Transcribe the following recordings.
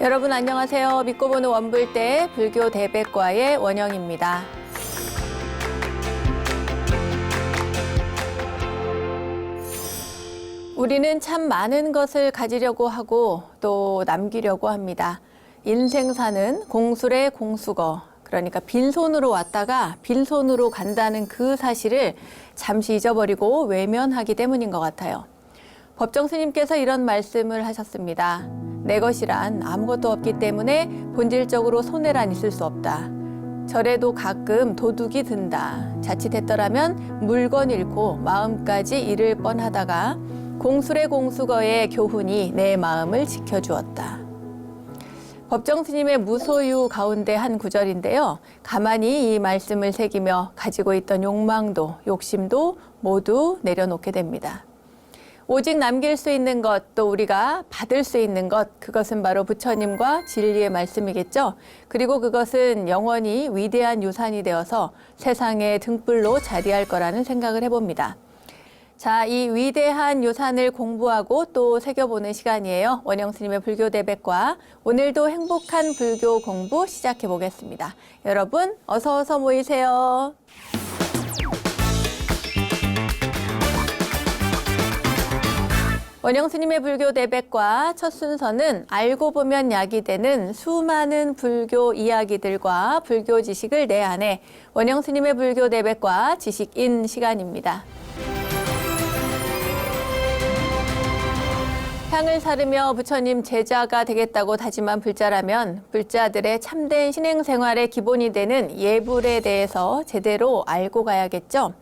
여러분 안녕하세요. 믿고 보는 원불대 불교 대백과의 원영입니다. 우리는 참 많은 것을 가지려고 하고 또 남기려고 합니다. 인생사는 공술의 공수거, 그러니까 빈손으로 왔다가 빈손으로 간다는 그 사실을 잠시 잊어버리고 외면하기 때문인 것 같아요. 법정 스님께서 이런 말씀을 하셨습니다. 내 것이란 아무것도 없기 때문에 본질적으로 손해란 있을 수 없다. 절에도 가끔 도둑이 든다. 자칫했더라면 물건 잃고 마음까지 잃을 뻔하다가 공술의 공수거의 교훈이 내 마음을 지켜주었다. 법정 스님의 무소유 가운데 한 구절인데요. 가만히 이 말씀을 새기며 가지고 있던 욕망도 욕심도 모두 내려놓게 됩니다. 오직 남길 수 있는 것, 또 우리가 받을 수 있는 것, 그것은 바로 부처님과 진리의 말씀이겠죠. 그리고 그것은 영원히 위대한 유산이 되어서 세상의 등불로 자리할 거라는 생각을 해봅니다. 자, 이 위대한 유산을 공부하고 또 새겨보는 시간이에요. 원영 스님의 불교 대백과. 오늘도 행복한 불교 공부 시작해 보겠습니다. 여러분, 어서 모이세요. 원영 스님의 불교 대백과 첫 순서는 알고 보면 약이 되는 수많은 불교 이야기들과 불교 지식을 내 안에 원영 스님의 불교 대백과 지식인 시간입니다. 향을 사르며 부처님 제자가 되겠다고 다짐한 불자라면 불자들의 참된 신행생활의 기본이 되는 예불에 대해서 제대로 알고 가야겠죠.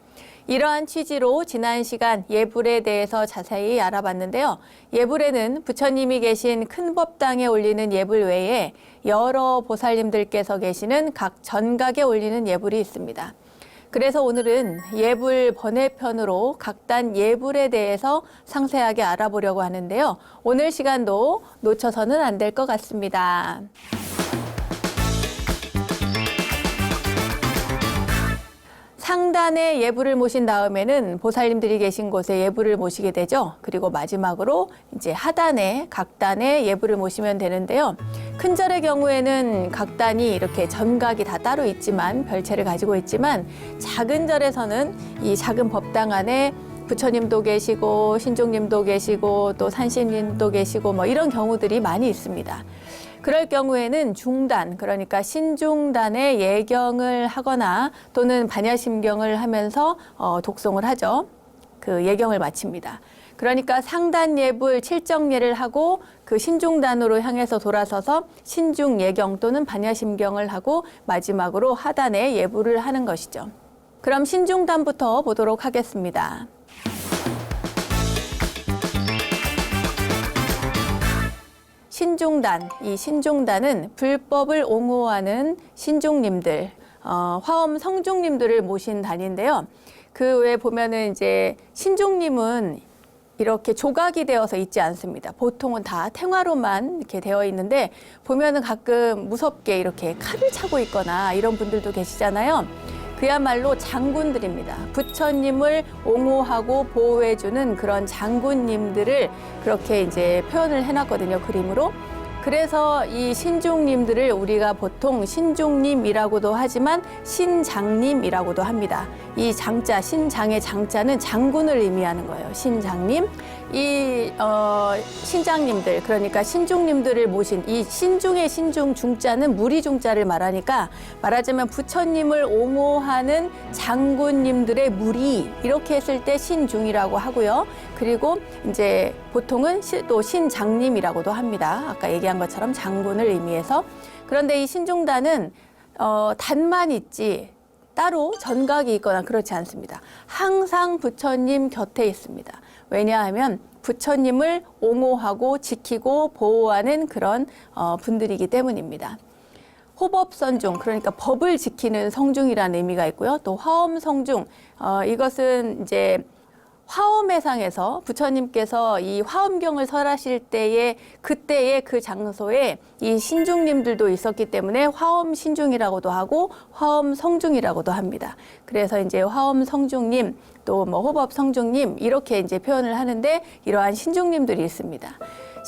이러한 취지로 지난 시간 예불에 대해서 자세히 알아봤는데요. 예불에는 부처님이 계신 큰 법당에 올리는 예불 외에 여러 보살님들께서 계시는 각 전각에 올리는 예불이 있습니다. 그래서 오늘은 예불 번외편으로 각단 예불에 대해서 상세하게 알아보려고 하는데요. 오늘 시간도 놓쳐서는 안 될 것 같습니다. 상단에 예불을 모신 다음에는 보살님들이 계신 곳에 예불을 모시게 되죠. 그리고 마지막으로 이제 하단에 각단에 예불을 모시면 되는데요. 큰 절의 경우에는 각단이 이렇게 전각이 다 따로 있지만 별채를 가지고 있지만 작은 절에서는 이 작은 법당 안에 부처님도 계시고 신중님도 계시고 또 산신님도 계시고 뭐 이런 경우들이 많이 있습니다. 그럴 경우에는 중단, 그러니까 신중단의 예경을 하거나 또는 반야심경을 하면서 독송을 하죠. 그 예경을 마칩니다. 그러니까 상단 예불 칠정예를 하고 그 신중단으로 향해서 돌아서서 신중 예경 또는 반야심경을 하고 마지막으로 하단에 예불을 하는 것이죠. 그럼 신중단부터 보도록 하겠습니다. 신중단, 이 신중단은 불법을 옹호하는 신중님들, 화엄 성중님들을 모신 단인데요. 그 외에 보면은 이제 신중님은 이렇게 조각이 되어서 있지 않습니다. 보통은 다 탱화로만 이렇게 되어 있는데 보면은 가끔 무섭게 이렇게 칼을 차고 있거나 이런 분들도 계시잖아요. 그야말로 장군들입니다. 부처님을 옹호하고 보호해주는 그런 장군님들을 그렇게 이제 표현을 해놨거든요, 그림으로. 그래서 이 신중님들을 우리가 보통 신중님이라고도 하지만 신장님이라고도 합니다. 이 장자, 신장의 장자는 장군을 의미하는 거예요. 신장님. 이 신장님들, 그러니까 신중님들을 모신 이 신중의 신중, 중자는 무리중자를 말하니까 말하자면 부처님을 옹호하는 장군님들의 무리, 이렇게 했을 때 신중이라고 하고요. 그리고 이제 보통은 또 신장님이라고도 합니다. 아까 얘기한 것처럼 장군을 의미해서. 그런데 이 신중단은 단만 있지 따로 전각이 있거나 그렇지 않습니다. 항상 부처님 곁에 있습니다. 왜냐하면 부처님을 옹호하고 지키고 보호하는 그런 분들이기 때문입니다. 호법선중, 그러니까 법을 지키는 성중이라는 의미가 있고요. 또 화엄성중, 이것은 이제 화엄회상에서 부처님께서 이 화엄경을 설하실 때에 그때의 그 장소에 이 신중님들도 있었기 때문에 화엄신중이라고도 하고 화엄성중이라고도 합니다. 그래서 이제 화엄성중님 또 뭐 호법성중님 이렇게 이제 표현을 하는데 이러한 신중님들이 있습니다.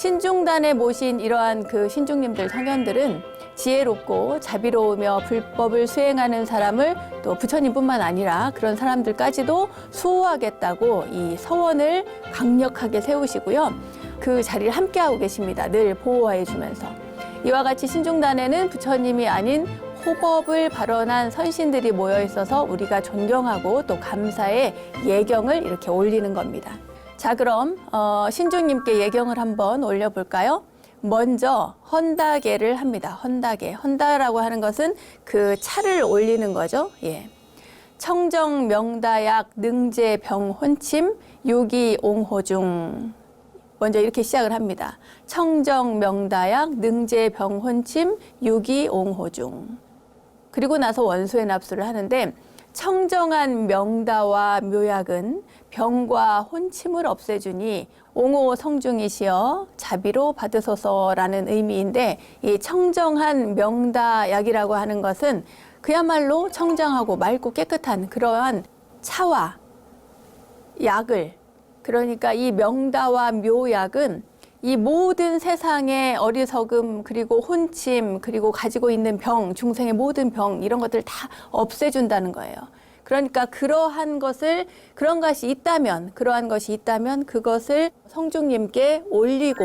신중단에 모신 이러한 그 신중님들 성현들은 지혜롭고 자비로우며 불법을 수행하는 사람을 또 부처님뿐만 아니라 그런 사람들까지도 수호하겠다고 이 서원을 강력하게 세우시고요. 그 자리를 함께하고 계십니다. 늘 보호해 주면서. 이와 같이 신중단에는 부처님이 아닌 호법을 발언한 선신들이 모여 있어서 우리가 존경하고 또 감사의 예경을 이렇게 올리는 겁니다. 자, 그럼 신중님께 예경을 한번 올려볼까요? 먼저 헌다계를 합니다. 헌다계. 헌다라고 하는 것은 그 차를 올리는 거죠. 예. 청정 명다약 능제 병혼침 유기 옹호중. 먼저 이렇게 시작을 합니다. 청정 명다약 능제 병혼침 유기 옹호중. 그리고 나서 원수의 납수를 하는데 청정한 명다와 묘약은 병과 혼침을 없애주니 옹호 성중이시여 자비로 받으소서라는 의미인데 이 청정한 명다약이라고 하는 것은 그야말로 청정하고 맑고 깨끗한 그러한 차와 약을 그러니까 이 명다와 묘약은 이 모든 세상의 어리석음 그리고 혼침 그리고 가지고 있는 병, 중생의 모든 병 이런 것들을 다 없애준다는 거예요. 그러니까 그러한 것이 있다면 그것을 성중님께 올리고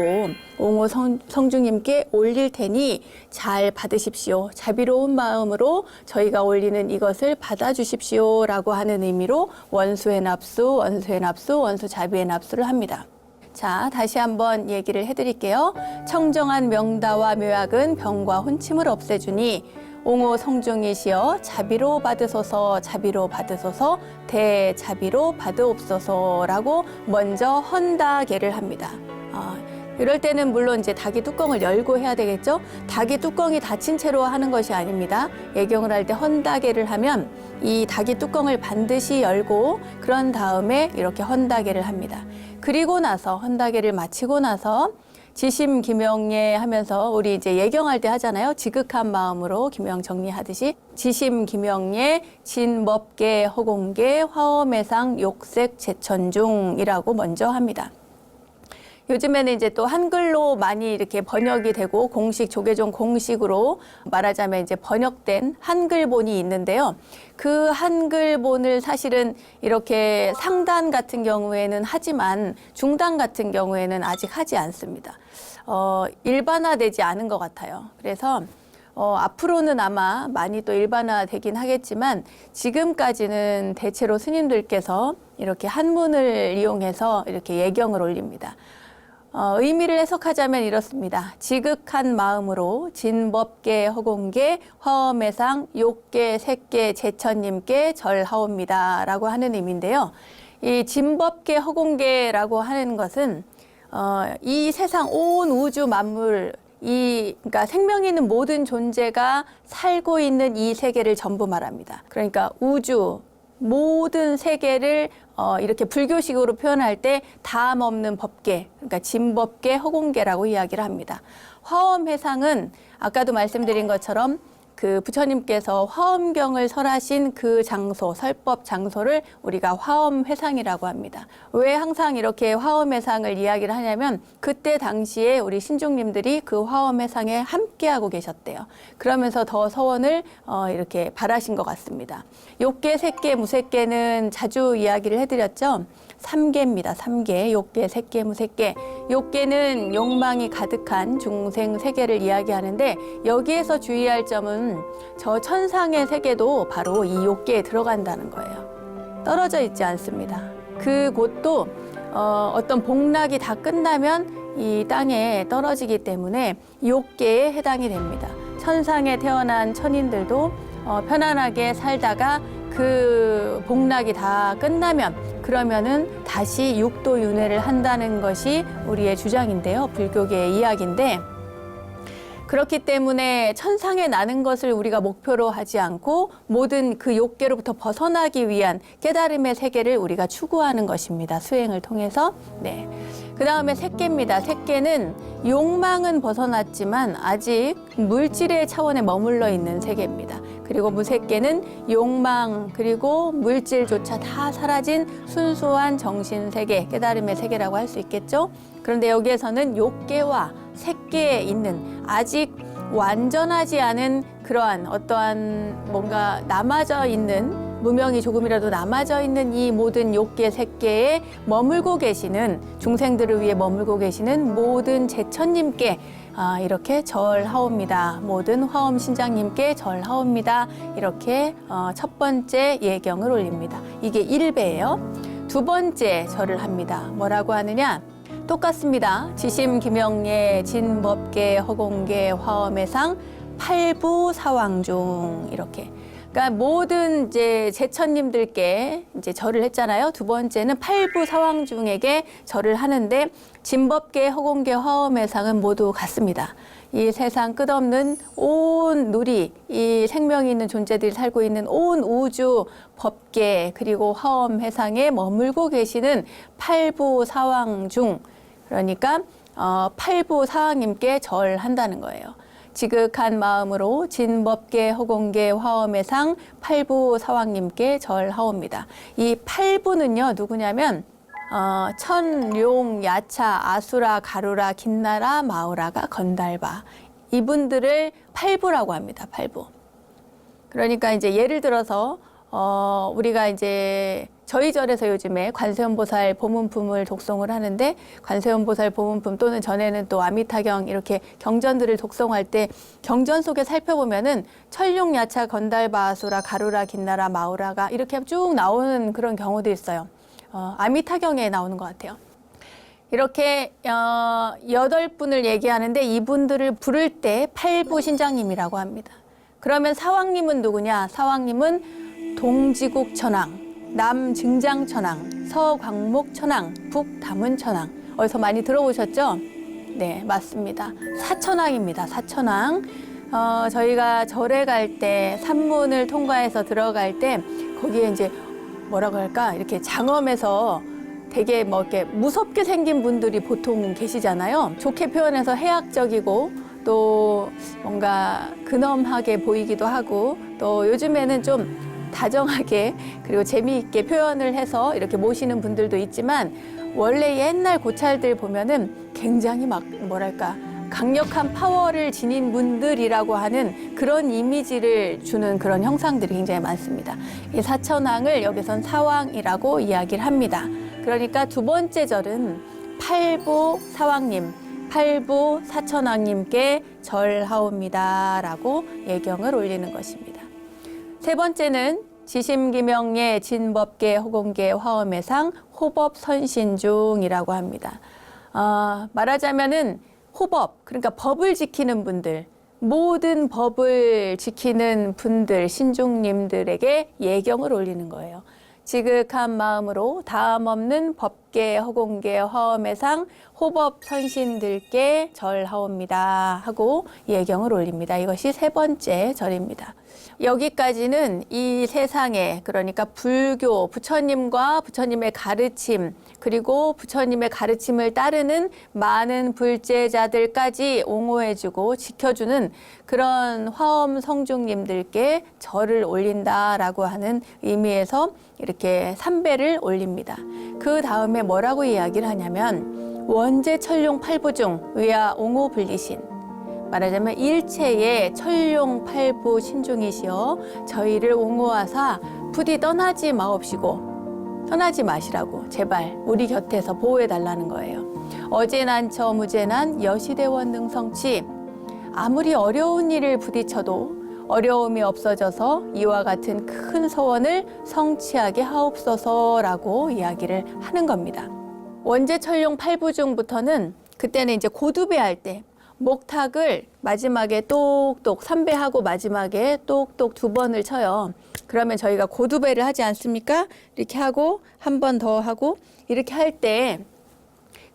옹호 성중님께 올릴 테니 잘 받으십시오. 자비로운 마음으로 저희가 올리는 이것을 받아주십시오라고 하는 의미로 원수의 납수, 원수 자비의 납수를 합니다. 자, 다시 한번 얘기를 해드릴게요. 청정한 명다와 묘약은 병과 혼침을 없애주니 옹호 성중이시여 자비로 받으소서 대자비로 받으옵소서라고 먼저 헌다계를 합니다. 이럴 때는 물론 이제 닭이 뚜껑을 열고 해야 되겠죠. 닭이 뚜껑이 닫힌 채로 하는 것이 아닙니다. 예경을 할 때 헌다계를 하면 이 닭이 뚜껑을 반드시 열고 그런 다음에 이렇게 헌다계를 합니다. 그리고 나서 헌다계를 마치고 나서 지심 기명예 하면서 우리 이제 예경할 때 하잖아요. 지극한 마음으로 기명 정리하듯이 지심 기명예 진법계 허공계 화엄해상 욕색 제천중이라고 먼저 합니다. 요즘에는 이제 또 한글로 많이 이렇게 번역이 되고 공식 조계종 공식으로 말하자면 이제 번역된 한글본이 있는데요. 그 한글본을 사실은 이렇게 상단 같은 경우에는 하지만 중단 같은 경우에는 아직 하지 않습니다. 일반화되지 않은 것 같아요. 그래서 앞으로는 아마 많이 또 일반화되긴 하겠지만 지금까지는 대체로 스님들께서 이렇게 한문을 이용해서 이렇게 예경을 올립니다. 의미를 해석하자면 이렇습니다. 지극한 마음으로 진법계 허공계 화엄해상 욕계 색계 제천님께 절하옵니다 라고 하는 의미인데요. 이 진법계 허공계라고 하는 것은 이 세상 온 우주 만물 그러니까 생명 있는 모든 존재가 살고 있는 이 세계를 전부 말합니다. 그러니까 우주 모든 세계를 이렇게 불교식으로 표현할 때 담 없는 법계, 그러니까 진법계, 허공계라고 이야기를 합니다. 화엄해상은 아까도 말씀드린 것처럼 그 부처님께서 화엄경을 설하신 그 장소, 설법 장소를 우리가 화엄회상이라고 합니다. 왜 항상 이렇게 화엄회상을 이야기를 하냐면 그때 당시에 우리 신중님들이 그 화엄회상에 함께하고 계셨대요. 그러면서 더 서원을 이렇게 바라신 것 같습니다. 욕계, 색계, 무색계는 자주 이야기를 해드렸죠. 3계입니다. 3계, 욕계, 색계, 무색계. 욕계는 욕망이 가득한 중생 세계를 이야기하는데 여기에서 주의할 점은 저 천상의 세계도 바로 이 욕계에 들어간다는 거예요. 떨어져 있지 않습니다. 그곳도 어떤 복락이 다 끝나면 이 땅에 떨어지기 때문에 욕계에 해당이 됩니다. 천상에 태어난 천인들도 편안하게 살다가 그 복락이 다 끝나면 그러면은 다시 육도 윤회를 한다는 것이 우리의 주장인데요. 불교계의 이야기인데 그렇기 때문에 천상에 나는 것을 우리가 목표로 하지 않고 모든 그 욕계로부터 벗어나기 위한 깨달음의 세계를 우리가 추구하는 것입니다. 수행을 통해서. 네. 그 다음에 색계입니다. 색계는 욕망은 벗어났지만 아직 물질의 차원에 머물러 있는 세계입니다. 그리고 무색계는 욕망 그리고 물질조차 다 사라진 순수한 정신세계, 깨달음의 세계라고 할 수 있겠죠. 그런데 여기에서는 욕계와 색계에 있는 아직 완전하지 않은 그러한 어떠한 뭔가 남아져 있는, 무명이 조금이라도 남아져 있는 이 모든 욕계, 색계에 머물고 계시는, 중생들을 위해 머물고 계시는 모든 제천님께 이렇게 절하옵니다. 모든 화엄 신장님께 절하옵니다. 이렇게 첫 번째 예경을 올립니다. 이게 1배예요. 두 번째 절을 합니다. 뭐라고 하느냐? 똑같습니다. 지심, 기명예, 진법계, 허공계, 화엄해상, 팔부 사왕중 이렇게. 그러니까 모든 이제 제천님들께 이제 절을 했잖아요. 두 번째는 팔부 사왕중에게 절을 하는데 진법계, 허공계, 화엄해상은 모두 같습니다. 이 세상 끝없는 온 누리, 이 생명이 있는 존재들이 살고 있는 온 우주 법계 그리고 화엄해상에 머물고 계시는 팔부 사왕중, 그러니까 팔부 사왕님께 절한다는 거예요. 지극한 마음으로 진법계, 허공계, 화엄해상, 팔부 사왕님께 절하옵니다. 이 팔부는요, 누구냐면 천, 용, 야차, 아수라, 가루라, 긴나라, 마우라가, 건달바, 이분들을 팔부라고 합니다. 팔부. 그러니까 이제 예를 들어서 우리가 이제 저희 절에서 요즘에 관세음보살 보문품을 독송을 하는데, 관세음보살 보문품 또는 전에는 또 아미타경 이렇게 경전들을 독송할 때 경전 속에 살펴보면은 철룡, 야차, 건달바, 아수라, 가루라, 긴나라, 마우라가 이렇게 쭉 나오는 그런 경우도 있어요. 아미타경에 나오는 것 같아요. 이렇게 8분을 얘기하는데 이분들을 부를 때 팔부 신장님이라고 합니다. 그러면 사왕님은 누구냐? 사왕님은 동지국 천왕, 남증장천왕, 서광목천왕, 북다문천왕. 어디서 많이 들어보셨죠? 네, 맞습니다. 사천왕입니다. 사천왕. 저희가 절에 갈 때 산문을 통과해서 들어갈 때 거기에 이제 뭐라고 할까? 이렇게 장엄해서 되게 뭐 이렇게 무섭게 생긴 분들이 보통 계시잖아요. 좋게 표현해서 해악적이고 또 뭔가 근엄하게 보이기도 하고, 또 요즘에는 좀 다정하게 그리고 재미있게 표현을 해서 이렇게 모시는 분들도 있지만, 원래 옛날 고찰들 보면은 굉장히 막 뭐랄까 강력한 파워를 지닌 분들이라고 하는 그런 이미지를 주는 그런 형상들이 굉장히 많습니다. 이 사천왕을 여기선 사왕이라고 이야기를 합니다. 그러니까 두 번째 절은 팔부 사왕님, 팔부 사천왕님께 절하옵니다라고 예경을 올리는 것입니다. 세 번째는 지심기명예, 진법계, 허공계, 화엄해상, 호법선신중이라고 합니다. 말하자면은 호법, 그러니까 법을 지키는 분들, 모든 법을 지키는 분들, 신중님들에게 예경을 올리는 거예요. 지극한 마음으로 다음 없는 법계, 허공계, 화엄해상, 호법 선신들께 절하옵니다 하고 예경을 올립니다. 이것이 세 번째 절입니다. 여기까지는 이 세상에, 그러니까 불교, 부처님과 부처님의 가르침, 그리고 부처님의 가르침을 따르는 많은 불제자들까지 옹호해주고 지켜주는 그런 화엄 성중님들께 절을 올린다라고 하는 의미에서 이렇게 3배를 올립니다. 그 다음에 뭐라고 이야기를 하냐면, 원제 천룡 팔부중 의아 옹호 불리신, 말하자면 일체의 천룡 팔부 신중이시여 저희를 옹호하사 부디 떠나지 마옵시고, 떠나지 마시라고 제발 우리 곁에서 보호해달라는 거예요. 어제난처 무제난 여시대원 능성치, 아무리 어려운 일을 부딪혀도 어려움이 없어져서 이와 같은 큰 소원을 성취하게 하옵소서라고 이야기를 하는 겁니다. 원제천룡 팔부중부터는 그때는 이제 고두배 할 때 목탁을 마지막에 똑똑 3배하고 마지막에 똑똑 2번을 쳐요. 그러면 저희가 고두배를 하지 않습니까? 이렇게 하고 한 번 더 하고 이렇게 할 때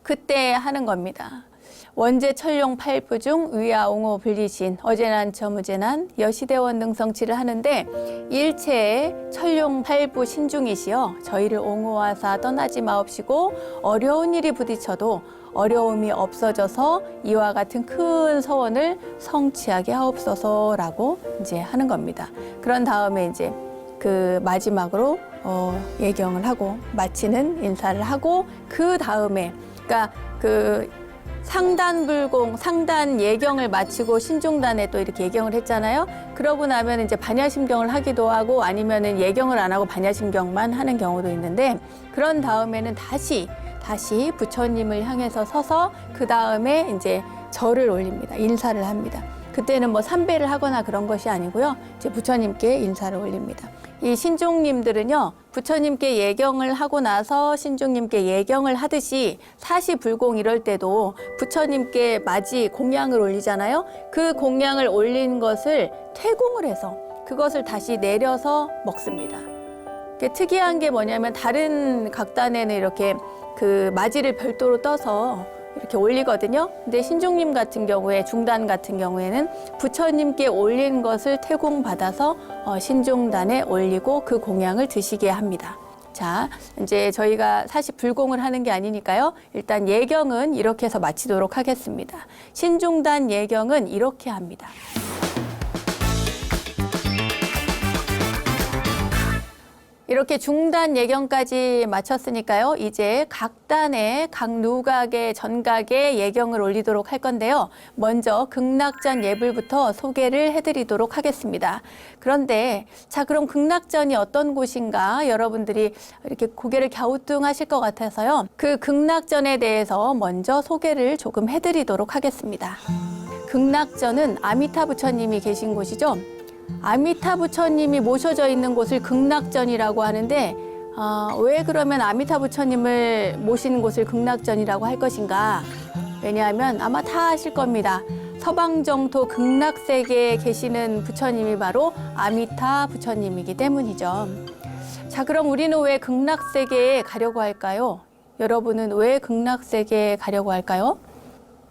그때 하는 겁니다. 원제 천룡 팔부중 위아 옹호 불리신 어제난처 무제난 여시대원 능성치를 하는데, 일체의 천룡 팔부 신중이시여 저희를 옹호하사 떠나지 마옵시고 어려운 일이 부딪혀도 어려움이 없어져서 이와 같은 큰 소원을 성취하게 하옵소서라고 이제 하는 겁니다. 그런 다음에 이제 그 마지막으로 예경을 하고 마치는 인사를 하고 그 다음에 그러니까 그 상단 예경을 마치고 신중단에 또 이렇게 예경을 했잖아요. 그러고 나면 이제 반야심경을 하기도 하고 아니면은 예경을 안 하고 반야심경만 하는 경우도 있는데 그런 다음에는 다시 부처님을 향해서 서서 그 다음에 이제 절을 올립니다. 인사를 합니다. 그때는 뭐 삼배를 하거나 그런 것이 아니고요. 이제 부처님께 인사를 올립니다. 이 신중님들은요, 부처님께 예경을 하고 나서 신중님께 예경을 하듯이 사시불공 이럴 때도 부처님께 맞이 공양을 올리잖아요. 그 공양을 올린 것을 퇴공을 해서 그것을 다시 내려서 먹습니다. 특이한 게 뭐냐면 다른 각단에는 이렇게 그 맞이를 별도로 떠서 이렇게 올리거든요. 근데 신중님 같은 경우에 중단 같은 경우에는 부처님께 올린 것을 퇴공받아서 신중단에 올리고 그 공양을 드시게 합니다. 자, 이제 저희가 사실 불공을 하는 게 아니니까요. 일단 예경은 이렇게 해서 마치도록 하겠습니다. 신중단 예경은 이렇게 합니다. 이렇게 중단 예경까지 마쳤으니까요. 이제 각 단에 각 누각의 전각에 예경을 올리도록 할 건데요. 먼저 극락전 예불부터 소개를 해드리도록 하겠습니다. 그런데 자 그럼 극락전이 어떤 곳인가 여러분들이 이렇게 고개를 갸우뚱하실 것 같아서요. 그 극락전에 대해서 먼저 소개를 조금 해드리도록 하겠습니다. 극락전은 아미타 부처님이 계신 곳이죠. 아미타 부처님이 모셔져 있는 곳을 극락전이라고 하는데 왜 그러면 아미타 부처님을 모신 곳을 극락전이라고 할 것인가? 왜냐하면 아마 다 아실 겁니다. 서방정토 극락세계에 계시는 부처님이 바로 아미타 부처님이기 때문이죠. 자, 그럼 우리는 왜 극락세계에 가려고 할까요? 여러분은 왜 극락세계에 가려고 할까요?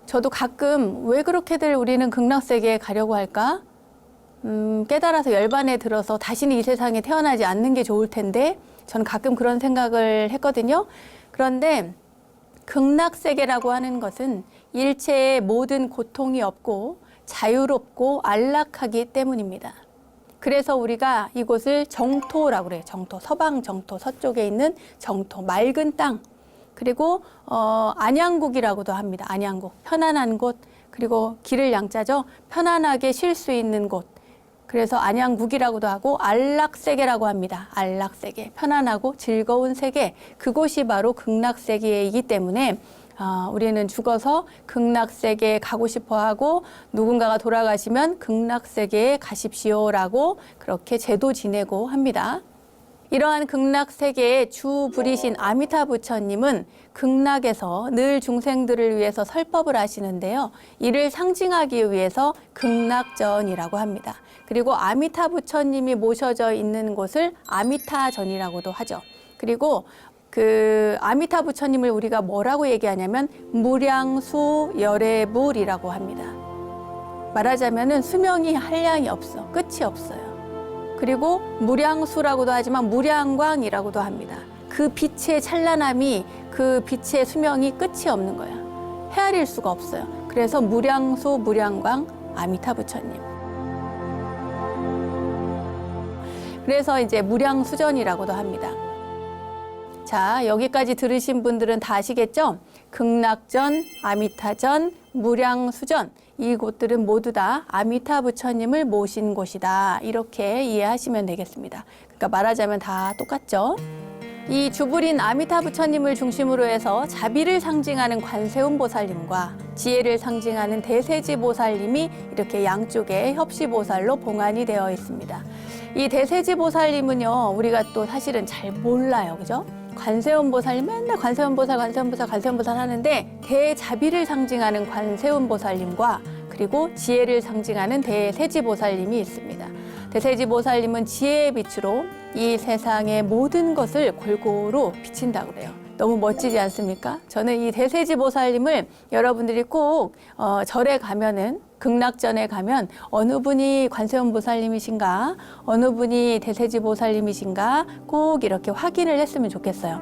저도 가끔 왜 그렇게들 우리는 극락세계에 가려고 할까? 깨달아서 열반에 들어서 다시는 이 세상에 태어나지 않는 게 좋을 텐데 저는 가끔 그런 생각을 했거든요. 그런데 극락세계라고 하는 것은 일체의 모든 고통이 없고 자유롭고 안락하기 때문입니다. 그래서 우리가 이곳을 정토라고 그래요. 정토, 서방 정토, 서쪽에 있는 정토, 맑은 땅. 그리고 안양국이라고도 합니다. 안양국, 편안한 곳. 그리고 길을 양자죠. 편안하게 쉴 수 있는 곳. 그래서 안양국이라고도 하고 안락세계라고 합니다. 안락세계, 편안하고 즐거운 세계, 그곳이 바로 극락세계이기 때문에 우리는 죽어서 극락세계에 가고 싶어하고 누군가가 돌아가시면 극락세계에 가십시오라고 그렇게 제도 지내고 합니다. 이러한 극락세계의 주불이신 아미타 부처님은 극락에서 늘 중생들을 위해서 설법을 하시는데요. 이를 상징하기 위해서 극락전이라고 합니다. 그리고 아미타 부처님이 모셔져 있는 곳을 아미타전이라고도 하죠. 그리고 그 아미타 부처님을 우리가 뭐라고 얘기하냐면 무량수 열애불이라고 합니다. 말하자면은 수명이 한량이 없어, 끝이 없어요. 그리고 무량수라고도 하지만 무량광이라고도 합니다. 그 빛의 찬란함이 그 빛의 수명이 끝이 없는 거야. 헤아릴 수가 없어요. 그래서 무량수 무량광 아미타 부처님. 그래서 이제 무량수전이라고도 합니다. 자, 여기까지 들으신 분들은 다 아시겠죠? 극락전, 아미타전, 무량수전 이 곳들은 모두 다 아미타 부처님을 모신 곳이다. 이렇게 이해하시면 되겠습니다. 그러니까 말하자면 다 똑같죠. 이 주불인 아미타 부처님을 중심으로 해서 자비를 상징하는 관세음보살님과 지혜를 상징하는 대세지보살님이 이렇게 양쪽에 협시보살로 봉안이 되어 있습니다. 이 대세지보살님은요, 우리가 또 사실은 잘 몰라요. 그죠? 관세음보살님 맨날 관세음보살 하는데 대자비를 상징하는 관세음보살님과 그리고 지혜를 상징하는 대세지보살님이 있습니다. 대세지보살님은 지혜의 빛으로 이 세상의 모든 것을 골고루 비친다고 그래요. 너무 멋지지 않습니까? 저는 이 대세지보살님을 여러분들이 꼭 절에 가면은 극락전에 가면 어느 분이 관세음보살님이신가 어느 분이 대세지보살님이신가 꼭 이렇게 확인을 했으면 좋겠어요.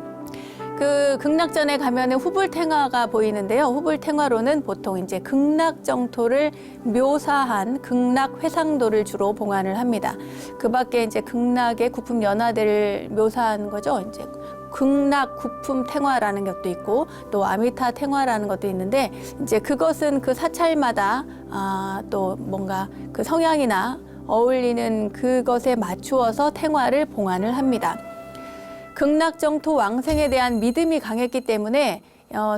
그 극락전에 가면은 후불탱화가 보이는데요. 후불탱화로는 보통 이제 극락정토를 묘사한 극락회상도를 주로 봉안을 합니다. 그 밖에 이제 극락의 구품 연화대를 묘사한 거죠. 이제 극락 구품 탱화라는 것도 있고 또 아미타 탱화라는 것도 있는데 이제 그것은 그 사찰마다 또 뭔가 그 성향이나 어울리는 그것에 맞추어서 탱화를 봉안을 합니다. 극락정토 왕생에 대한 믿음이 강했기 때문에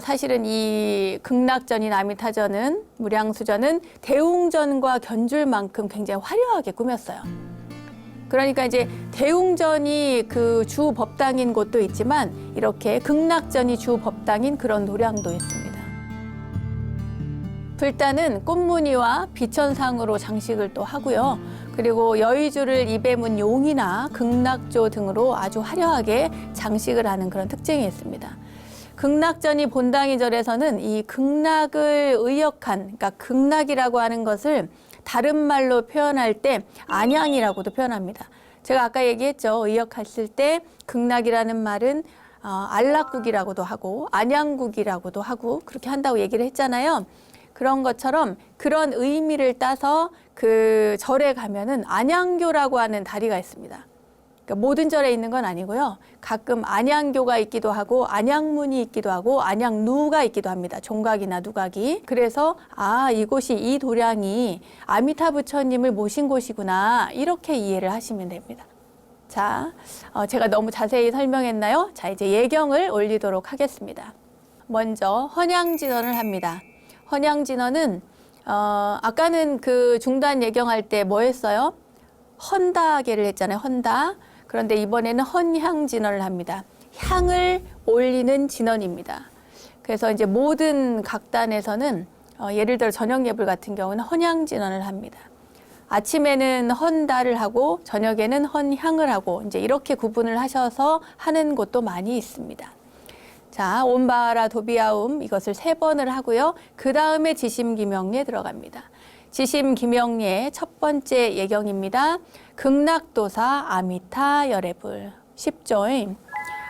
사실은 이 극락전인 아미타전은 무량수전은 대웅전과 견줄 만큼 굉장히 화려하게 꾸몄어요. 그러니까 이제 대웅전이 그 주 법당인 곳도 있지만 이렇게 극락전이 주 법당인 그런 노량도 있습니다. 불단은 꽃무늬와 비천상으로 장식을 또 하고요. 그리고 여의주를 입에 문 용이나 극락조 등으로 아주 화려하게 장식을 하는 그런 특징이 있습니다. 극락전이 본당이 절에서는 이 극락을 의역한, 그러니까 극락이라고 하는 것을 다른 말로 표현할 때 안양이라고도 표현합니다. 제가 아까 얘기했죠. 의역했을 때 극락이라는 말은 안락국이라고도 하고 안양국이라고도 하고 그렇게 한다고 얘기를 했잖아요. 그런 것처럼 그런 의미를 따서 그 절에 가면은 안양교라고 하는 다리가 있습니다. 그러니까 모든 절에 있는 건 아니고요. 가끔 안양교가 있기도 하고 안양문이 있기도 하고 안양루가 있기도 합니다. 종각이나 누각이. 그래서 이곳이 이 도량이 아미타 부처님을 모신 곳이구나 이렇게 이해를 하시면 됩니다. 자, 제가 너무 자세히 설명했나요? 자, 이제 예경을 올리도록 하겠습니다. 먼저 헌양진언을 합니다. 헌양진언은 아까는 그 중단 예경할 때 뭐 했어요? 헌다계를 했잖아요. 헌다. 그런데 이번에는 헌향진언을 합니다. 향을 올리는 진언입니다. 그래서 이제 모든 각단에서는 예를 들어 저녁 예불 같은 경우는 헌향진언을 합니다. 아침에는 헌다를 하고 저녁에는 헌향을 하고 이제 이렇게 구분을 하셔서 하는 곳도 많이 있습니다. 자, 온바하라 도비아움 이것을 3번을 하고요. 그 다음에 지심기명리에 들어갑니다. 지심기명리의 첫 번째 예경입니다. 극락도사 아미타 열애불 10조인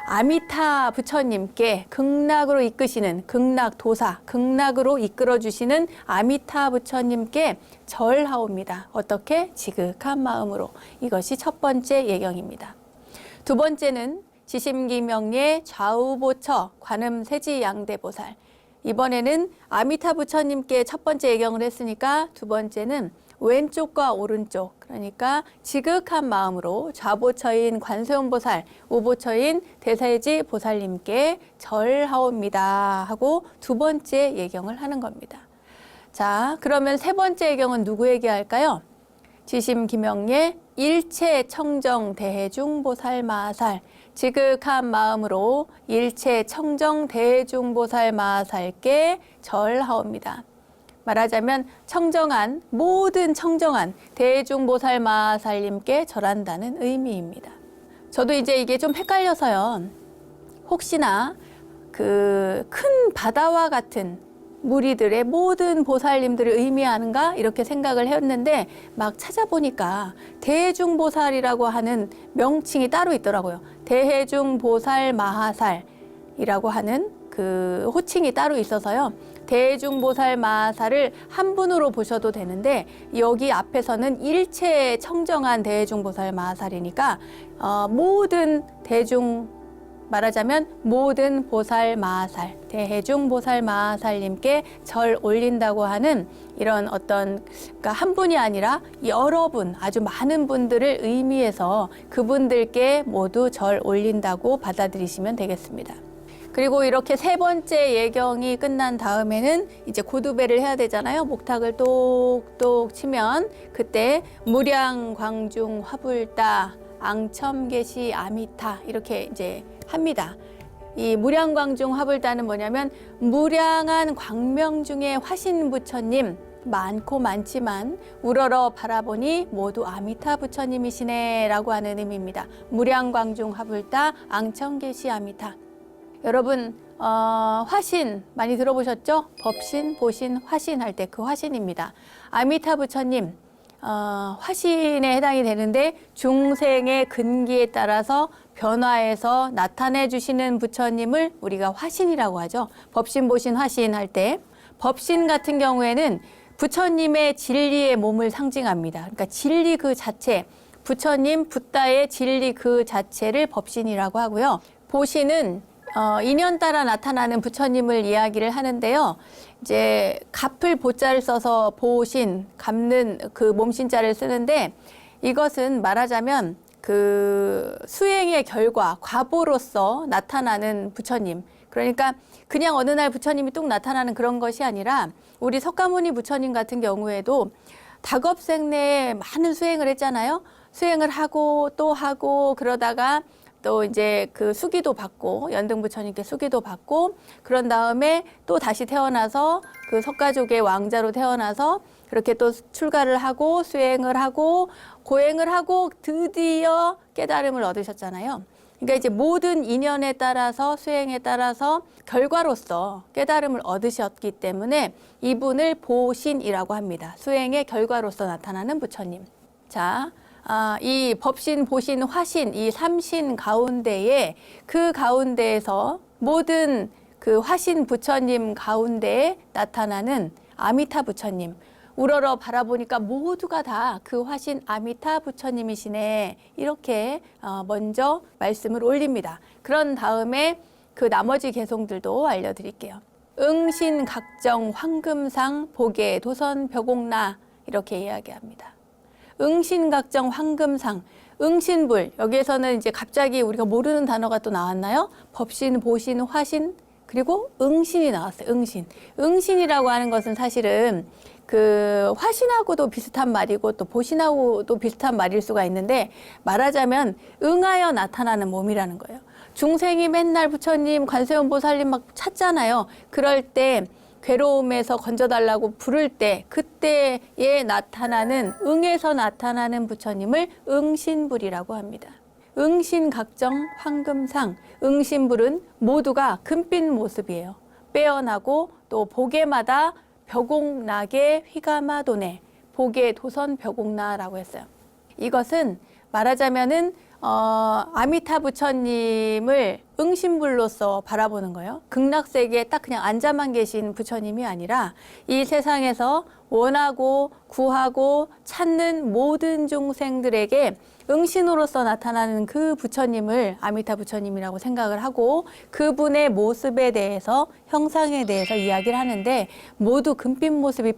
아미타 부처님께 극락으로 이끄시는 극락도사, 극락으로 이끌어주시는 아미타 부처님께 절하옵니다. 어떻게? 지극한 마음으로. 이것이 첫 번째 예경입니다. 두 번째는 지심기명리의 좌우보처 관음세지양대보살. 이번에는 아미타 부처님께 첫 번째 예경을 했으니까 두 번째는 왼쪽과 오른쪽, 그러니까 지극한 마음으로 좌보처인 관세음보살, 우보처인 대세지 보살님께 절하옵니다 하고 두 번째 예경을 하는 겁니다. 자, 그러면 세 번째 예경은 누구에게 할까요? 지심기명리의 일체 청정 대해중 보살 마살, 지극한 마음으로 일체 청정 대해중 보살 마살께 절하옵니다. 말하자면 청정한, 모든 청정한 대해중 보살 마살님께 절한다는 의미입니다. 저도 이제 이게 좀 헷갈려서요. 혹시나 그 큰 바다와 같은 무리들의 모든 보살님들을 의미하는가 이렇게 생각을 했는데 막 찾아보니까 대해중보살이라고 하는 명칭이 따로 있더라고요. 대해중보살 마하살이라고 하는 그 호칭이 따로 있어서요. 대해중보살 마하살을 한 분으로 보셔도 되는데 여기 앞에서는 일체 청정한 대해중보살 마하살이니까 모든 대중 말하자면 모든 보살 마하살, 대해중 보살 마하살님께 절 올린다고 하는 이런 어떤 그러니까 한 분이 아니라 여러 분, 아주 많은 분들을 의미해서 그분들께 모두 절 올린다고 받아들이시면 되겠습니다. 그리고 이렇게 세 번째 예경이 끝난 다음에는 이제 고두배를 해야 되잖아요. 목탁을 똑똑 치면 그때 무량 광중 화불다 앙첨계시 아미타 이렇게 이제 합니다. 이 무량광중 화불다는 뭐냐면 무량한 광명 중에 화신 부처님 많고 많지만 우러러 바라보니 모두 아미타 부처님이시네 라고 하는 의미입니다. 무량광중 화불다 앙첨계시 아미타. 여러분 화신 많이 들어보셨죠? 법신, 보신, 화신 할 때 그 화신입니다. 아미타 부처님 화신에 해당이 되는데 중생의 근기에 따라서 변화해서 나타내 주시는 부처님을 우리가 화신이라고 하죠. 법신, 보신, 화신 할 때 법신 같은 경우에는 부처님의 진리의 몸을 상징합니다. 그러니까 진리 그 자체, 부처님, 붓다의 진리 그 자체를 법신이라고 하고요. 보신은 인연 따라 나타나는 부처님을 이야기를 하는데요. 이제 갚을 보자를 써서 보신, 갚는 그 몸신자를 쓰는데 이것은 말하자면 그 수행의 결과, 과보로서 나타나는 부처님. 그러니까 그냥 어느 날 부처님이 뚝 나타나는 그런 것이 아니라 우리 석가모니 부처님 같은 경우에도 다겁생 내에 많은 수행을 했잖아요. 수행을 하고 또 하고 그러다가 또 이제 그 수기도 받고 연등 부처님께 수기도 받고 그런 다음에 또 다시 태어나서 그 석가족의 왕자로 태어나서 그렇게 또 출가를 하고 수행을 하고 고행을 하고 드디어 깨달음을 얻으셨잖아요. 그러니까 이제 모든 인연에 따라서 수행에 따라서 결과로서 깨달음을 얻으셨기 때문에 이분을 보신이라고 합니다. 수행의 결과로서 나타나는 부처님. 자, 이 법신, 보신, 화신 이 삼신 가운데에 그 가운데에서 모든 그 화신 부처님 가운데에 나타나는 아미타 부처님. 우러러 바라보니까 모두가 다 그 화신 아미타 부처님이시네. 이렇게 먼저 말씀을 올립니다. 그런 다음에 그 나머지 개송들도 알려드릴게요. 응신 각정 황금상 보계 도선 벽옥나 이렇게 이야기합니다. 응신각정 황금상, 응신불. 여기에서는 이제 갑자기 우리가 모르는 단어가 또 나왔나요? 법신, 보신, 화신, 그리고 응신이 나왔어요. 응신. 응신이라고 하는 것은 사실은 그 화신하고도 비슷한 말이고 또 보신하고도 비슷한 말일 수가 있는데 말하자면 응하여 나타나는 몸이라는 거예요. 중생이 맨날 부처님, 관세음보살님 막 찾잖아요. 그럴 때 괴로움에서 건져달라고 부를 때 그때에 나타나는 응에서 나타나는 부처님을 응신불이라고 합니다. 응신각정 황금상, 응신불은 모두가 금빛 모습이에요. 빼어나고 또 보게마다 벽옥나게 휘가마도네, 보게 도선 벽옥나라고 했어요. 이것은 말하자면은 아미타 부처님을 응신불로서 바라보는 거예요. 극락세계에 딱 그냥 앉아만 계신 부처님이 아니라 이 세상에서 원하고 구하고 찾는 모든 중생들에게 응신으로서 나타나는 그 부처님을 아미타 부처님이라고 생각을 하고 그분의 모습에 대해서 형상에 대해서 이야기를 하는데 모두 금빛 모습이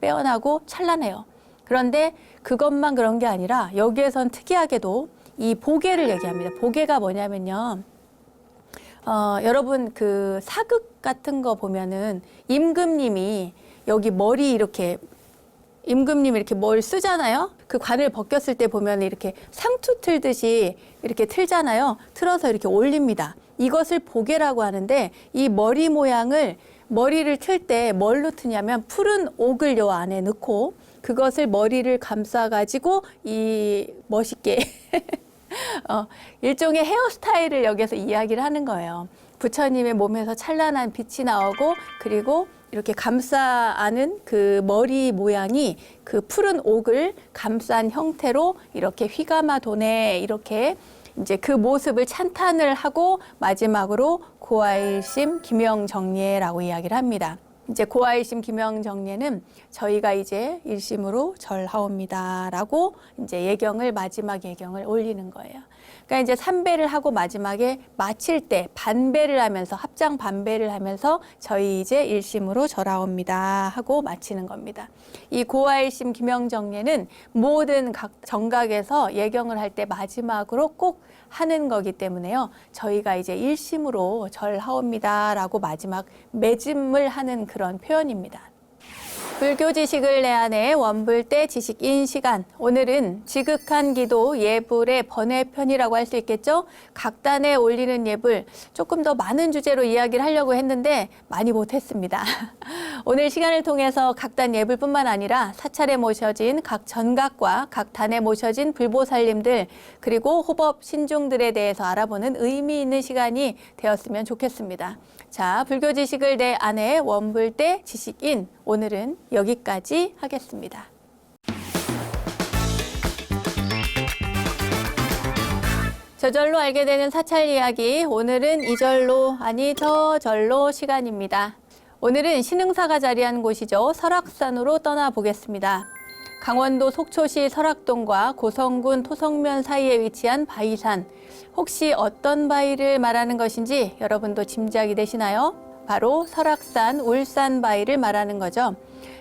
빼어나고 찬란해요. 그런데 그것만 그런 게 아니라 여기에선 특이하게도 이 보계를 얘기합니다. 보계가 뭐냐면요. 여러분 그 사극 같은 거 보면은 임금님이 여기 머리 이렇게 임금님이 이렇게 뭘 쓰잖아요. 그 관을 벗겼을 때 보면 이렇게 상투 틀듯이 이렇게 틀잖아요. 틀어서 이렇게 올립니다. 이것을 보계라고 하는데 이 머리 모양을 머리를 틀 때 뭘로 트냐면 푸른 옥을 요 안에 넣고 그것을 머리를 감싸가지고 이 멋있게 일종의 헤어스타일을 여기서 이야기를 하는 거예요. 부처님의 몸에서 찬란한 빛이 나오고 그리고 이렇게 감싸 안은 그 머리 모양이 그 푸른 옥을 감싼 형태로 이렇게 휘가마도네 이렇게 이제 그 모습을 찬탄을 하고 마지막으로 고아일심 김영정례라고 이야기를 합니다. 이제 고아일심 김영정례는 저희가 이제 일심으로 절하옵니다라고 이제 예경을 마지막 예경을 올리는 거예요. 그러니까 이제 삼배를 하고 마지막에 마칠 때 반배를 하면서 합장 반배를 하면서 저희 이제 일심으로 절하옵니다 하고 마치는 겁니다. 이 고아일심 김영정례는 모든 각 정각에서 예경을 할 때 마지막으로 꼭 하는 거기 때문에요. 저희가 이제 일심으로 절하옵니다라고 마지막 매짐을 하는 그런 표현입니다. 불교 지식을 내 안에 원불대 지식인 시간. 오늘은 지극한 기도 예불의 번외편이라고 할 수 있겠죠. 각단에 올리는 예불 조금 더 많은 주제로 이야기를 하려고 했는데 많이 못했습니다. 오늘 시간을 통해서 각단 예불뿐만 아니라 사찰에 모셔진 각 전각과 각 단에 모셔진 불보살님들 그리고 호법 신중들에 대해서 알아보는 의미 있는 시간이 되었으면 좋겠습니다. 자, 불교 지식을 내 안에 원불대 지식인 오늘은 여기까지 하겠습니다. 저절로 알게 되는 사찰 이야기, 오늘은 이절로 아니 저절로 시간입니다. 오늘은 신흥사가 자리한 곳이죠. 설악산으로 떠나보겠습니다. 강원도 속초시 설악동과 고성군 토성면 사이에 위치한 바위산. 혹시 어떤 바위를 말하는 것인지 여러분도 짐작이 되시나요? 바로 설악산 울산바위를 말하는 거죠.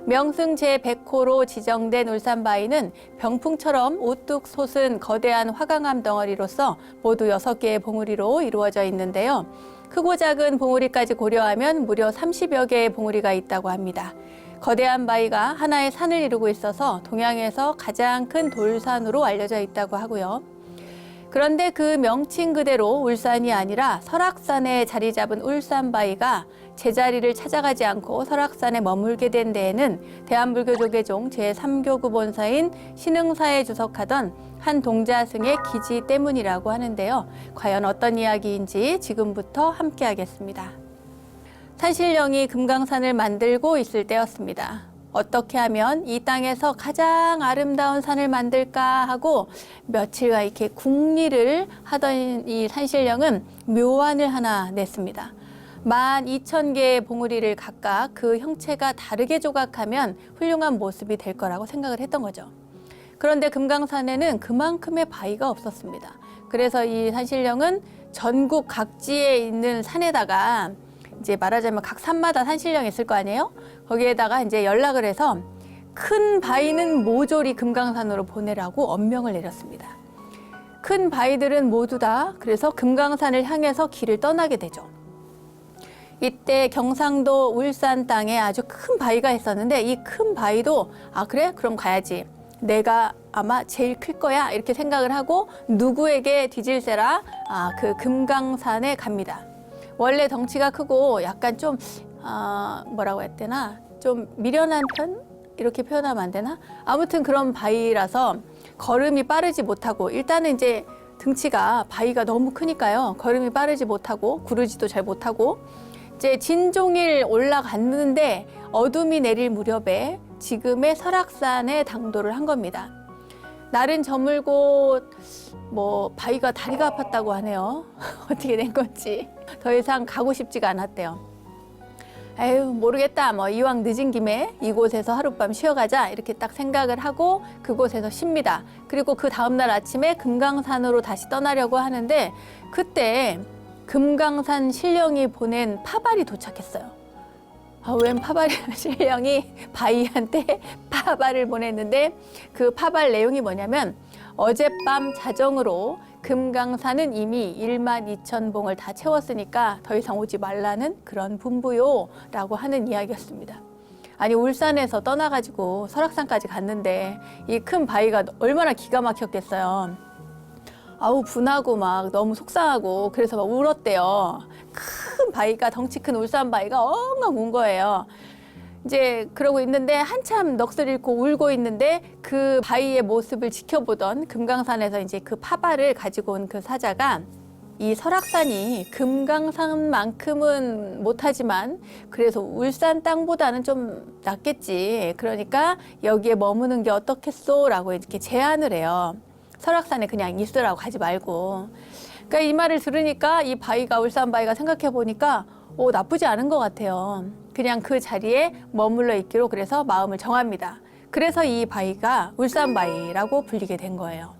명승 제100호로 지정된 울산바위는 병풍처럼 우뚝 솟은 거대한 화강암 덩어리로서 모두 6개의 봉우리로 이루어져 있는데요. 크고 작은 봉우리까지 고려하면 무려 30여 개의 봉우리가 있다고 합니다. 거대한 바위가 하나의 산을 이루고 있어서 동양에서 가장 큰 돌산으로 알려져 있다고 하고요. 그런데 그 명칭 그대로 울산이 아니라 설악산에 자리 잡은 울산바위가 제자리를 찾아가지 않고 설악산에 머물게 된 데에는 대한불교조계종 제3교구 본사인 신흥사에 주석하던 한 동자승의 기지 때문이라고 하는데요. 과연 어떤 이야기인지 지금부터 함께 하겠습니다. 산신령이 금강산을 만들고 있을 때였습니다. 어떻게 하면 이 땅에서 가장 아름다운 산을 만들까 하고 며칠간 이렇게 궁리를 하던 이 산신령은 묘안을 하나 냈습니다. 12,000개의 봉우리를 각각 그 형체가 다르게 조각하면 훌륭한 모습이 될 거라고 생각을 했던 거죠. 그런데 금강산에는 그만큼의 바위가 없었습니다. 그래서 이 산신령은 전국 각지에 있는 산에다가 이제 말하자면 각 산마다 산신령이 있을 거 아니에요? 거기에다가 이제 연락을 해서 큰 바위는 모조리 금강산으로 보내라고 엄명을 내렸습니다. 큰 바위들은 모두 다 그래서 금강산을 향해서 길을 떠나게 되죠. 이때 경상도 울산 땅에 아주 큰 바위가 있었는데 이 큰 바위도 그래? 그럼 가야지. 내가 아마 제일 클 거야 이렇게 생각을 하고 누구에게 뒤질세라 그 금강산에 갑니다. 원래 덩치가 크고 약간 좀 뭐라고 해야 되나 좀 미련한 편? 이렇게 표현하면 안 되나? 아무튼 그런 바위라서 걸음이 빠르지 못하고 일단은 이제 등치가 바위가 너무 크니까요. 걸음이 빠르지 못하고 구르지도 잘 못하고 이제 진종일 올라갔는데 어둠이 내릴 무렵에 지금의 설악산에 당도를 한 겁니다. 날은 저물고 바위가 다리가 아팠다고 하네요. 어떻게 된 건지 더 이상 가고 싶지가 않았대요. 에휴 모르겠다 이왕 늦은 김에 이곳에서 하룻밤 쉬어가자 이렇게 딱 생각을 하고 그곳에서 쉽니다. 그리고 그 다음날 아침에 금강산으로 다시 떠나려고 하는데 그때 금강산 신령이 보낸 파발이 도착했어요. 웬 파발 신령이 바위한테 파발을 보냈는데 그 파발 내용이 뭐냐면 어젯밤 자정으로 금강산은 이미 12,000봉을 다 채웠으니까 더 이상 오지 말라는 그런 분부요 라고 하는 이야기였습니다. 아니 울산에서 떠나가지고 설악산까지 갔는데 이 큰 바위가 얼마나 기가 막혔겠어요. 분하고 막 너무 속상하고 그래서 막 울었대요. 큰 바위가 덩치 큰 울산 바위가 엉엉 운 거예요. 이제 그러고 있는데 한참 넋을 잃고 울고 있는데 그 바위의 모습을 지켜보던 금강산에서 이제 그 파발을 가지고 온 그 사자가 이 설악산이 금강산만큼은 못하지만 그래서 울산 땅보다는 좀 낫겠지. 그러니까 여기에 머무는 게 어떻겠소? 라고 이렇게 제안을 해요. 설악산에 그냥 있으라고 가지 말고. 그러니까 이 말을 들으니까 이 바위가 울산 바위가 생각해 보니까 나쁘지 않은 것 같아요. 그냥 그 자리에 머물러 있기로 그래서 마음을 정합니다. 그래서 이 바위가 울산 바위라고 불리게 된 거예요.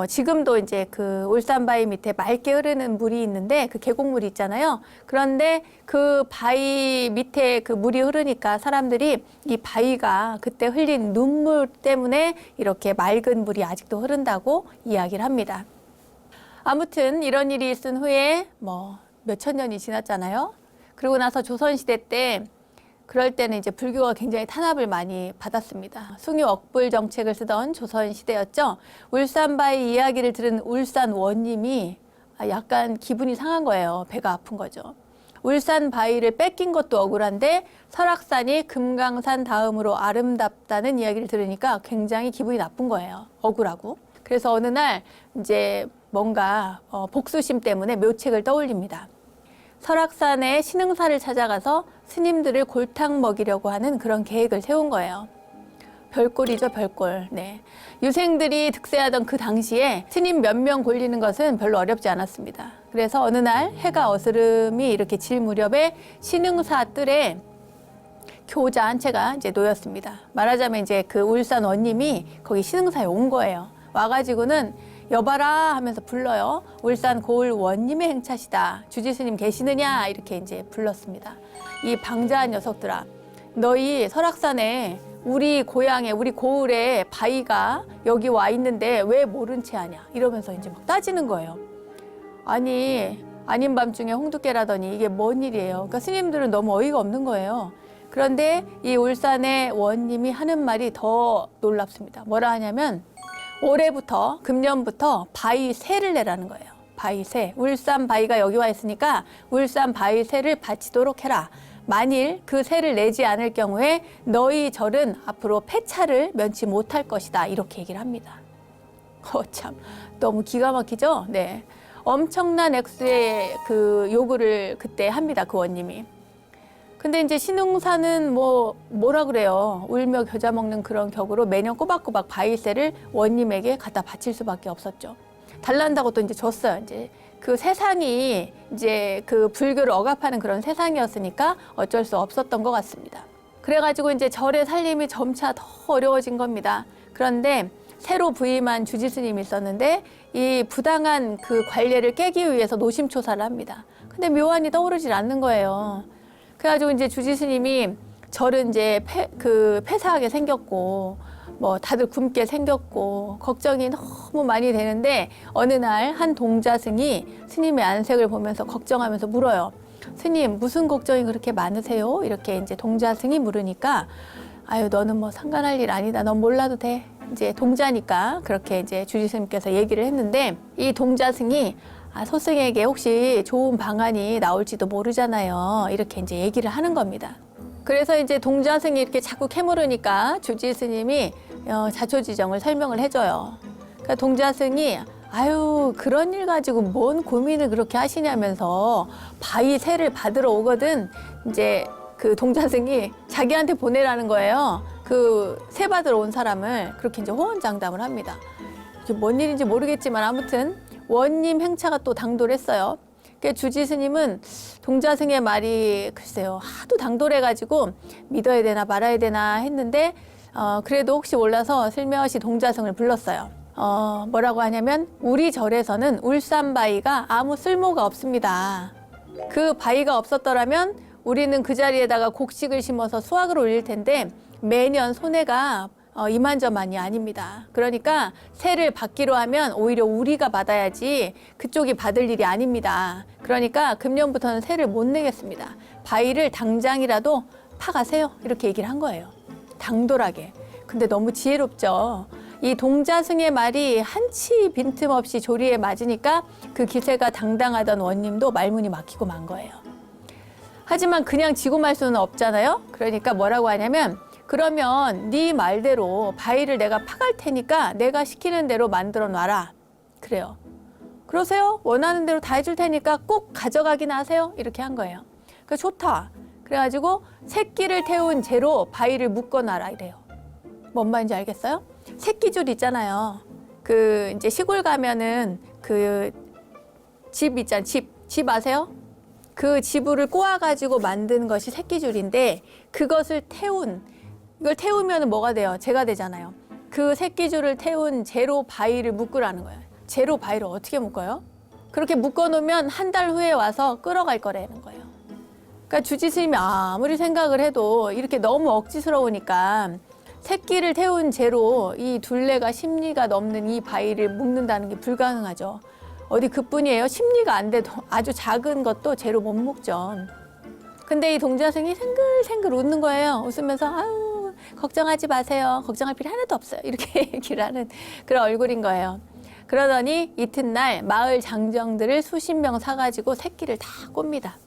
지금도 이제 그 울산 바위 밑에 맑게 흐르는 물이 있는데 그 계곡물이 있잖아요. 그런데 그 바위 밑에 그 물이 흐르니까 사람들이 이 바위가 그때 흘린 눈물 때문에 이렇게 맑은 물이 아직도 흐른다고 이야기를 합니다. 아무튼 이런 일이 있은 후에 몇천 년이 지났잖아요. 그러고 나서 조선시대 때 그럴 때는 이제 불교가 굉장히 탄압을 많이 받았습니다. 숭유억불 정책을 쓰던 조선시대였죠. 울산바위 이야기를 들은 울산 원님이 약간 기분이 상한 거예요. 배가 아픈 거죠. 울산바위를 뺏긴 것도 억울한데 설악산이 금강산 다음으로 아름답다는 이야기를 들으니까 굉장히 기분이 나쁜 거예요. 억울하고. 그래서 어느 날 이제 뭔가 복수심 때문에 묘책을 떠올립니다. 설악산의 신흥사를 찾아가서 스님들을 골탕 먹이려고 하는 그런 계획을 세운 거예요. 별꼴이죠, 별꼴. 네. 유생들이 득세하던 그 당시에 스님 몇 명 골리는 것은 별로 어렵지 않았습니다. 그래서 어느 날 해가 어스름이 이렇게 질 무렵에 신흥사 뜰에 교자 한 채가 이제 놓였습니다. 말하자면 이제 그 울산 원님이 거기 신흥사에 온 거예요. 와가지고는 여봐라 하면서 불러요. 울산 고을 원님의 행차시다. 주지스님 계시느냐? 이렇게 이제 불렀습니다. 이 방자한 녀석들아, 너희 설악산에 우리 고향에 우리 고을에 바위가 여기 와 있는데 왜 모른 채 하냐? 이러면서 이제 막 따지는 거예요. 아니, 아닌 밤중에 홍두깨라더니 이게 뭔 일이에요? 그러니까 스님들은 너무 어이가 없는 거예요. 그런데 이 울산의 원님이 하는 말이 더 놀랍습니다. 뭐라 하냐면 올해부터 금년부터 바위 세를 내라는 거예요. 바위 세. 울산 바위가 여기 와 있으니까 울산 바위 세를 바치도록 해라. 만일 그 세를 내지 않을 경우에 너희 절은 앞으로 폐차를 면치 못할 것이다. 이렇게 얘기를 합니다. 참 너무 기가 막히죠? 네. 엄청난 액수의 그 요구를 그때 합니다. 그 원님이. 근데 이제 신흥사는 뭐라 그래요. 울며 겨자 먹는 그런 격으로 매년 꼬박꼬박 바위세를 원님에게 갖다 바칠 수밖에 없었죠. 달란다고 또 이제 줬어요. 이제 그 세상이 이제 그 불교를 억압하는 그런 세상이었으니까 어쩔 수 없었던 것 같습니다. 그래가지고 이제 절의 살림이 점차 더 어려워진 겁니다. 그런데 새로 부임한 주지스님이 있었는데 이 부당한 그 관례를 깨기 위해서 노심초사를 합니다. 근데 묘안이 떠오르질 않는 거예요. 그래가지고 이제 주지스님이 절은 이제 폐사하게 생겼고 뭐 다들 굶게 생겼고 걱정이 너무 많이 되는데 어느 날 한 동자승이 스님의 안색을 보면서 걱정하면서 물어요. 스님 무슨 걱정이 그렇게 많으세요? 이렇게 이제 동자승이 물으니까 아유 너는 뭐 상관할 일 아니다. 넌 몰라도 돼. 이제 동자니까 그렇게 이제 주지스님께서 얘기를 했는데 이 동자승이 소승에게 혹시 좋은 방안이 나올지도 모르잖아요. 이렇게 이제 얘기를 하는 겁니다. 그래서 이제 동자승이 이렇게 자꾸 캐물으니까 주지 스님이 자초지정을 설명을 해줘요. 그러니까 동자승이 아유 그런 일 가지고 뭔 고민을 그렇게 하시냐면서 바위 세를 받으러 오거든. 이제 그 동자승이 자기한테 보내라는 거예요. 그 세 받으러 온 사람을 그렇게 이제 호언장담을 합니다. 이게 뭔 일인지 모르겠지만 아무튼 원님 행차가 또 당돌했어요. 그러니까 주지 스님은 동자승의 말이 글쎄요 하도 당돌해가지고 믿어야 되나 말아야 되나 했는데 그래도 혹시 몰라서 슬며시 동자승을 불렀어요. 뭐라고 하냐면 우리 절에서는 울산 바위가 아무 쓸모가 없습니다. 그 바위가 없었더라면 우리는 그 자리에다가 곡식을 심어서 수확을 올릴 텐데 매년 손해가 이만저만이 아닙니다. 그러니까 세를 받기로 하면 오히려 우리가 받아야지 그쪽이 받을 일이 아닙니다. 그러니까 금년부터는 세를 못 내겠습니다. 바위를 당장이라도 파가세요. 이렇게 얘기를 한 거예요. 당돌하게. 근데 너무 지혜롭죠. 이 동자승의 말이 한치 빈틈없이 조리에 맞으니까 그 기세가 당당하던 원님도 말문이 막히고 만 거예요. 하지만 그냥 지고 말 수는 없잖아요. 그러니까 뭐라고 하냐면 그러면 네 말대로 바위를 내가 파갈 테니까 내가 시키는 대로 만들어 놔라. 그래요. 그러세요? 원하는 대로 다 해줄 테니까 꼭 가져가긴 하세요. 이렇게 한 거예요. 그러니까 좋다. 그래가지고 새끼를 태운 재로 바위를 묶어놔라 이래요. 뭔 말인지 알겠어요? 새끼줄 있잖아요. 그 이제 시골 가면은 그 집 있잖아요. 집 아세요? 그 지부를 꼬아가지고 만든 것이 새끼줄인데 그것을 이걸 태우면 뭐가 돼요? 재가 되잖아요. 그 새끼줄을 태운 재로 바위를 묶으라는 거예요. 재로 바위를 어떻게 묶어요? 그렇게 묶어놓으면 한 달 후에 와서 끌어갈 거라는 거예요. 그러니까 주지스님이 아무리 생각을 해도 이렇게 너무 억지스러우니까 새끼를 태운 재로 이 둘레가 10리가 넘는 이 바위를 묶는다는 게 불가능하죠. 어디 그뿐이에요. 10리가 안 돼도 아주 작은 것도 재로 못 묶죠. 근데 이 동자승이 생글생글 웃는 거예요. 웃으면서 아유 걱정하지 마세요. 걱정할 필요 하나도 없어요. 이렇게 얘기를 하는 그런 얼굴인 거예요. 그러더니 이튿날 마을 장정들을 수십 명 사가지고 새끼를 다 꼽니다.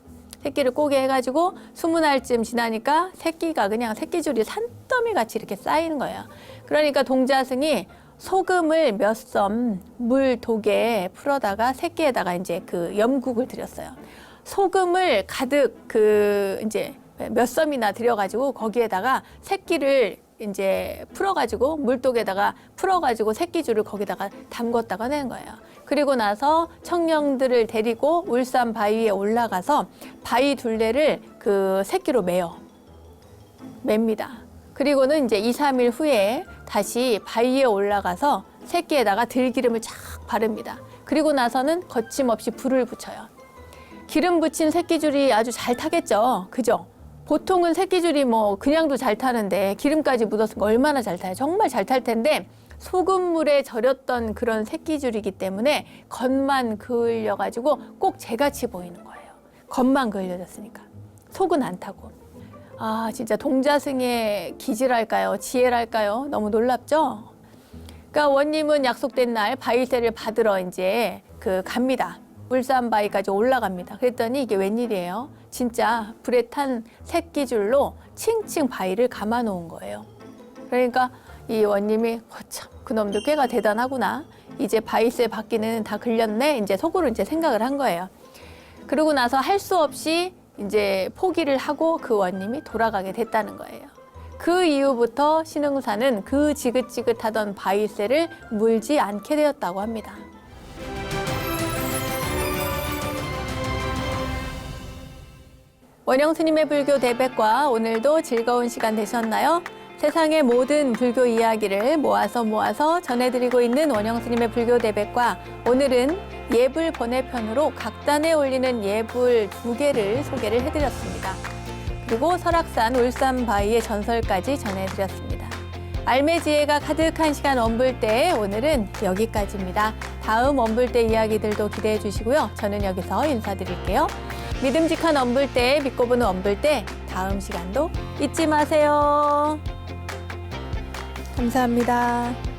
새끼를 꼬게 해가지고 20알쯤 지나니까 새끼가 그냥 새끼줄이 산더미 같이 이렇게 쌓이는 거예요. 그러니까 동자승이 소금을 몇 섬 물 독에 풀어다가 새끼에다가 이제 그 염국을 들였어요. 소금을 가득 이제 몇 섬이나 들여가지고 거기에다가 새끼를 이제 풀어가지고 물독에다가 풀어가지고 새끼줄을 거기다가 담궜다가 낸 거예요. 그리고 나서 청년들을 데리고 울산 바위에 올라가서 바위 둘레를 그 새끼로 맵니다. 그리고는 이제 2, 3일 후에 다시 바위에 올라가서 새끼에다가 들기름을 쫙 바릅니다. 그리고 나서는 거침없이 불을 붙여요. 기름 붙인 새끼줄이 아주 잘 타겠죠. 그죠? 보통은 새끼줄이 뭐 그냥도 잘 타는데 기름까지 묻었으면 얼마나 잘 타요. 정말 잘 탈 텐데 소금물에 절였던 그런 새끼줄이기 때문에 겉만 그을려가지고 꼭 재같이 보이는 거예요. 겉만 그을려졌으니까. 속은 안 타고. 아, 진짜 동자승의 기질할까요? 지혜랄까요? 너무 놀랍죠? 그러니까 원님은 약속된 날 바위새를 받으러 이제 갑니다. 울산 바위까지 올라갑니다. 그랬더니 이게 웬일이에요? 진짜 불에 탄 새끼줄로 칭칭 바위를 감아 놓은 거예요. 그러니까 이 원님이 참 그놈들 꽤가 대단하구나. 이제 바위새 바퀴는 다 걸렸네. 이제 속으로 이제 생각을 한 거예요. 그러고 나서 할 수 없이 이제 포기를 하고 그 원님이 돌아가게 됐다는 거예요. 그 이후부터 신흥사는 그 지긋지긋하던 바위새를 물지 않게 되었다고 합니다. 원영 스님의 불교 대백과 오늘도 즐거운 시간 되셨나요? 세상의 모든 불교 이야기를 모아서 전해드리고 있는 원영 스님의 불교 대백과 오늘은 예불 번외편으로 각단에 올리는 예불 2개를 소개를 해드렸습니다. 그리고 설악산 울산 바위의 전설까지 전해드렸습니다. 알매지혜가 가득한 시간 원불대 오늘은 여기까지입니다. 다음 원불대 이야기들도 기대해 주시고요. 저는 여기서 인사드릴게요. 믿음직한 원불대, 믿고 보는 원불대, 다음 시간도 잊지 마세요. 감사합니다.